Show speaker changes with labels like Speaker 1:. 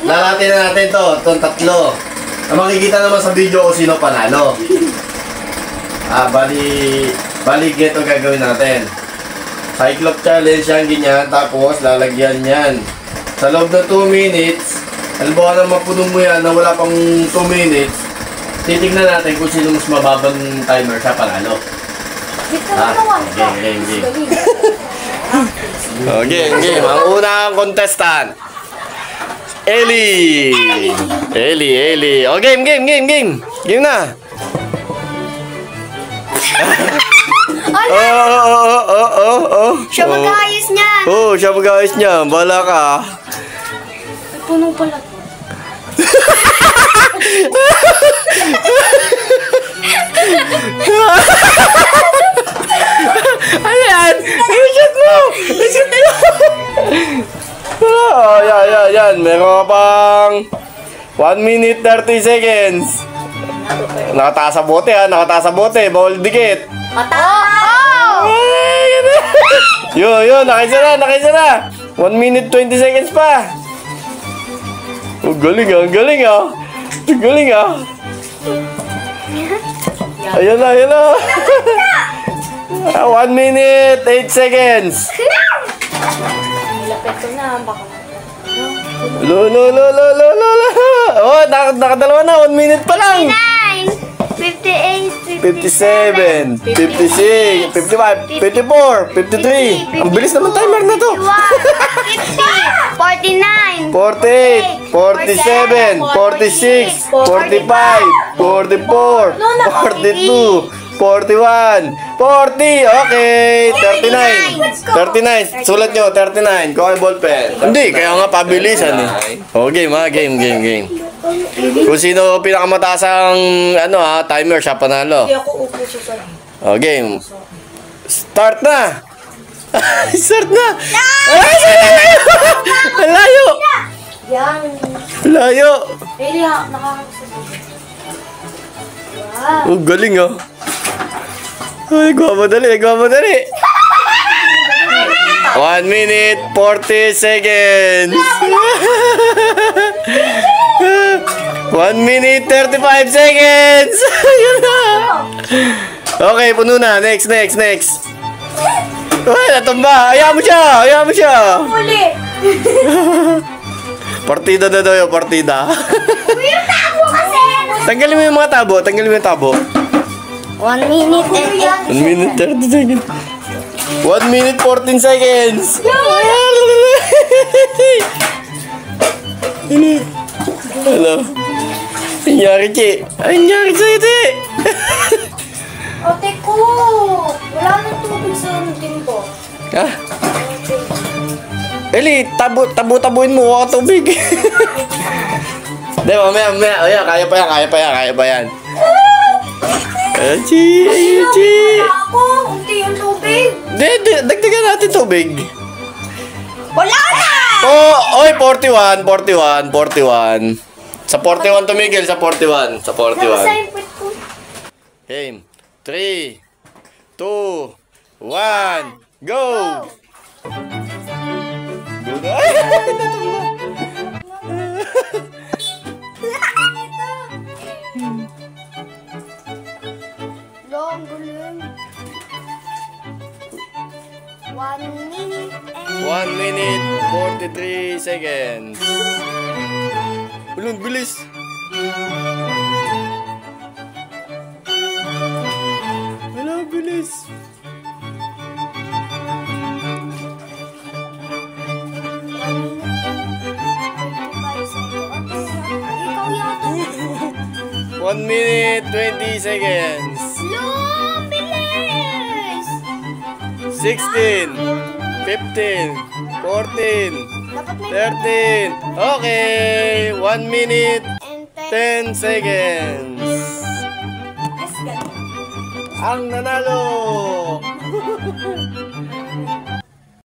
Speaker 1: Lalatin na natin itong tatlo. Makikita naman sa video kung sino panalo. Bali ito gagawin natin. Cyclops challenge yan, ganyan. Tapos lalagyan yan. Sa loob ng 2 minutes, halimbawa na mapuno mo yan na wala pang 2 minutes, titignan natin kung sino mas mababang timer siya panalo. Game. Game. Ang unang contestant. Ellie. Oh, game. Game na.
Speaker 2: Siya mag-aayos niyan.
Speaker 1: Siya mag-aayos niyan. Bahala ka.
Speaker 2: Puno pala to.
Speaker 1: Ayan! I-shoot mo! Yan. Meron pang 1 minute 30 seconds. Nakataas sa bote ha. Bawal dikit. Yun. Nakisara. 1 minute 20 seconds pa. Galing ah. Ayan na. 1 minute 8 seconds.
Speaker 2: Lapit ko na. Baka
Speaker 1: Oh, nakadalawa na. 1 minute pa lang.
Speaker 2: 59,
Speaker 1: 58, 57, 56, 55, 54, 53. Ang bilis naman timer na to.
Speaker 2: 50, 49,
Speaker 1: 48, 47, 46, 45, 44, 42, 41, 40. Okay, 39. Sulat nyo, 39. Kuha yung ballpen. Hindi, kaya nga pabilisan eh. Oh, game. Kung sino pinakamataas ang timer, siya panalo.
Speaker 2: Hindi ako upo sa
Speaker 1: Oh, game. Start na! Start na! Layo!
Speaker 2: Yan.
Speaker 1: Layo!
Speaker 2: Elia, nakakasasabi. Wow.
Speaker 1: Oh, galing ah. Ay, gwamadali. 1 minute 40 seconds. 1 minute 35 seconds. Yun na. Okay, puno na. Next. Ay, natumba. Ayaw mo siya.
Speaker 2: Muli.
Speaker 1: Partida na daw yung partida.
Speaker 2: Yung tabo kasi.
Speaker 1: Tanggalin mo yung mga tabo.
Speaker 2: 1 minute
Speaker 1: 1 minute 30 seconds. 1 minute 14 seconds. Hello. Nangyari, Chi. Nangyari sa'yo, Chi.
Speaker 2: Ate ko. Wala nang tubig sa timbo.
Speaker 1: Ha? Eli, tabuin mo. Huwag ka tubig. Hindi, mamaya. Ayan, kaya pa yan. Chi.
Speaker 2: Wala ako. Unti yung tubig.
Speaker 1: Dagdagan natin tubig.
Speaker 2: Wala na!
Speaker 1: Oy, 41. Sa 41 tumigil, sa 41. Game. 3, 2, 1, go!
Speaker 2: Long guling. 1 minute and
Speaker 1: 1 minute 43 seconds. Ulun, bilis. Wala, bilis.
Speaker 2: ikaw yata.
Speaker 1: 1 minute 20 seconds.
Speaker 2: Long, bilis!
Speaker 1: 16, 15, 14, 13. Okay, 1 minute
Speaker 2: And
Speaker 1: 10 seconds. Ang nanalo!